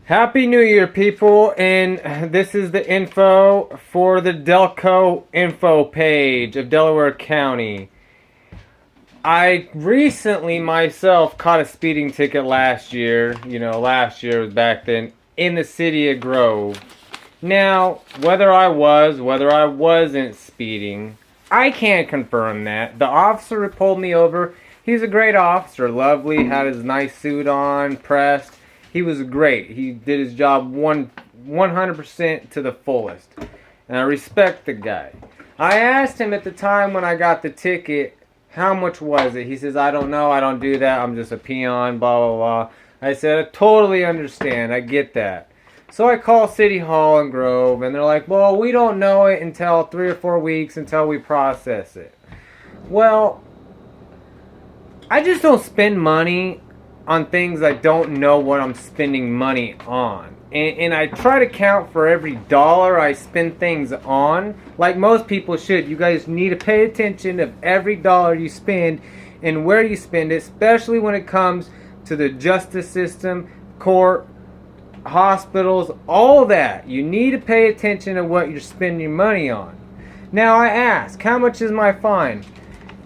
Happy New Year, people, and this is the info for the Delco info page of Delaware County. I recently myself caught a speeding ticket last year. Last year was back then in the city of Grove. Now, whether I wasn't speeding, I can't confirm that. The officer who pulled me over, he's a great officer, lovely, had his nice suit on, pressed. He was great. He did his job 100% to the fullest. And I respect the guy. I asked him at the time when I got the ticket, how much was it? He says, I don't know. I don't do that. I'm just a peon, blah, blah, blah. I said, I totally understand. I get that. So I call City Hall in Grove, and they're like, well, we don't know it until 3 or 4 weeks until we process it. Well, I just don't spend money on things I don't know what I'm spending money on. And I try to count for every dollar I spend things on, like most people should. You guys need to pay attention of every dollar you spend and where you spend it, especially when it comes to the justice system, court, hospitals, all that. You need to pay attention to what you're spending money on. Now I ask, how much is my fine?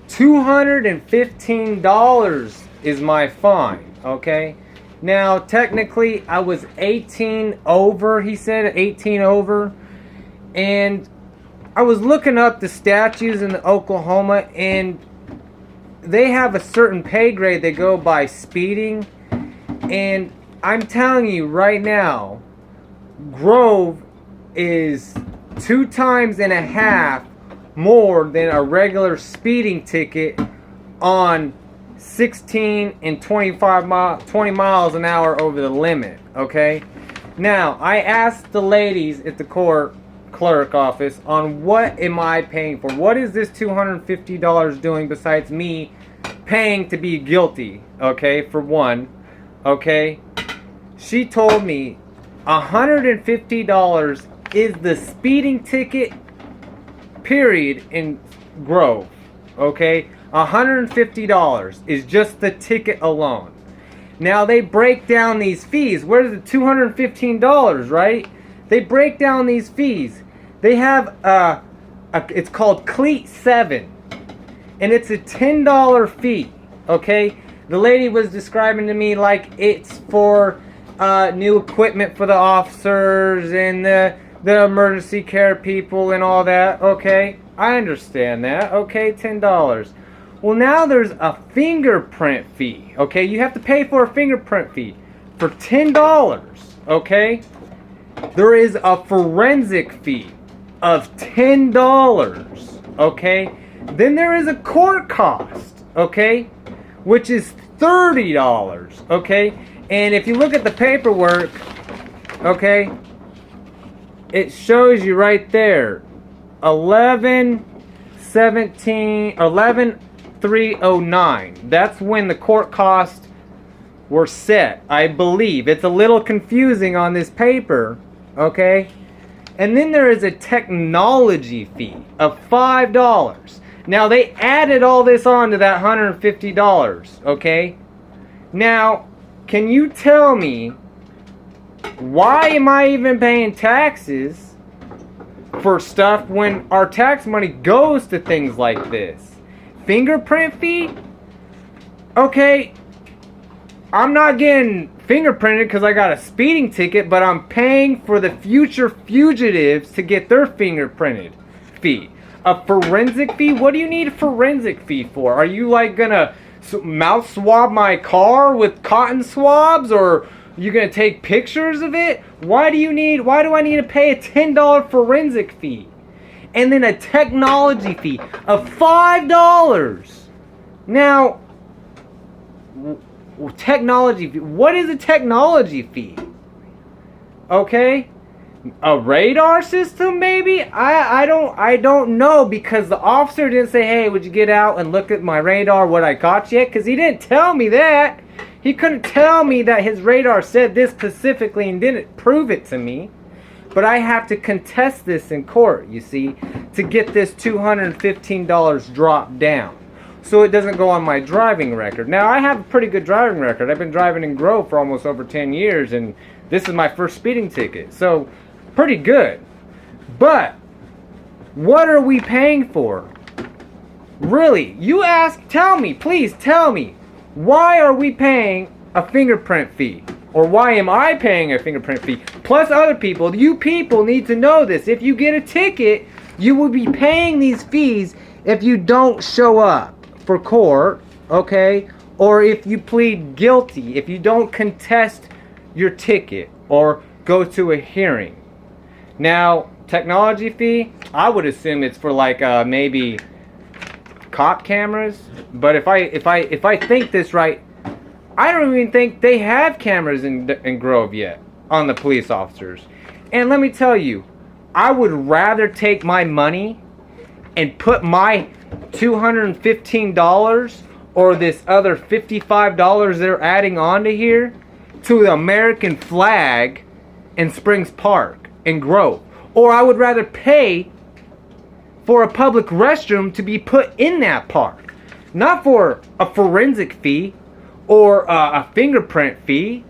$215 is my fine. Okay, now technically I was 18 over, he said 18 over, and I was looking up the statutes in Oklahoma, and they have a certain pay grade they go by speeding, and I'm telling you right now, Grove is 2.5 times more than a regular speeding ticket on 16 and 20 miles an hour over the limit. Okay, now I asked the ladies at the court clerk office on what am I paying for. What is this $250 doing besides me paying to be guilty? Okay, for one. Okay, she told me $150 is the speeding ticket period in Grove. Okay, $150 is just the ticket alone. Now they break down these fees. Where's the $215, right? They break down these fees. They have it's called Cleat 7, and it's a $10 fee. Okay, the lady was describing to me like it's for new equipment for the officers and the emergency care people and all that. Okay, I understand that. Okay, $10. Well, now there's a fingerprint fee. Okay, you have to pay for a fingerprint fee for $10. Okay, there is a forensic fee of $10. Okay, then there is a court cost. Okay, which is $30. Okay, and if you look at the paperwork, okay, it shows you right there 11/309. That's when the court costs were set, I believe. It's a little confusing on this paper, okay? And then there is a technology fee of $5. Now they added all this on to that $150, okay? Now, can you tell me why am I even paying taxes for stuff when our tax money goes to things like this? Fingerprint fee? Okay, I'm not getting fingerprinted because I got a speeding ticket, but I'm paying for the future fugitives to get their fingerprinted fee. A forensic fee? What do you need a forensic fee for? Are you like gonna mouth swab my car with cotton swabs, or you gonna take pictures of it? Why do I need to pay a $10 forensic fee? And then a technology fee of $5. Now, technology fee. What is a technology fee? Okay, a radar system maybe? I don't know, because the officer didn't say, hey, would you get out and look at my radar, what I got yet? Because he didn't tell me that. He couldn't tell me that his radar said this specifically and didn't prove it to me. But I have to contest this in court, you see, to get this $215 dropped down, so it doesn't go on my driving record. Now, I have a pretty good driving record. I've been driving in Grove for almost over 10 years, and This is my first speeding ticket, so pretty good. But what are we paying for? Really, you ask, tell me, please tell me, why are we paying a fingerprint fee? Or why am I paying a fingerprint fee? Plus other people, you people need to know this. If you get a ticket, you will be paying these fees if you don't show up for court, okay? Or if you plead guilty, if you don't contest your ticket or go to a hearing. Now, technology fee, I would assume it's for like maybe cop cameras. But if I think this right, I don't even think they have cameras in Grove yet on the police officers. And let me tell you, I would rather take my money and put my $215 or this other $55 they're adding onto here to the American flag in Springs Park in Grove. Or I would rather pay for a public restroom to be put in that park. Not for a forensic fee or a fingerprint fee.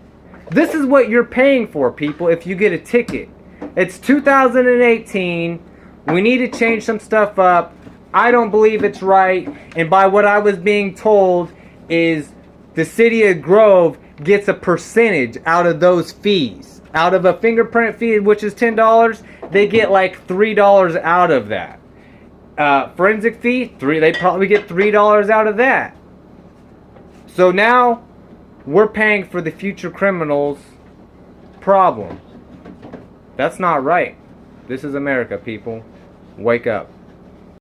This is what you're paying for, people, if you get a ticket. It's 2018. We need to change some stuff up. I don't believe it's right. And by what I was being told is the city of Grove gets a percentage out of those fees. Out of a fingerprint fee, which is $10, they get like $3 out of that. Forensic fee, they probably get $3 out of that. So now we're paying for the future criminals' problem. That's not right. This is America, people. Wake up.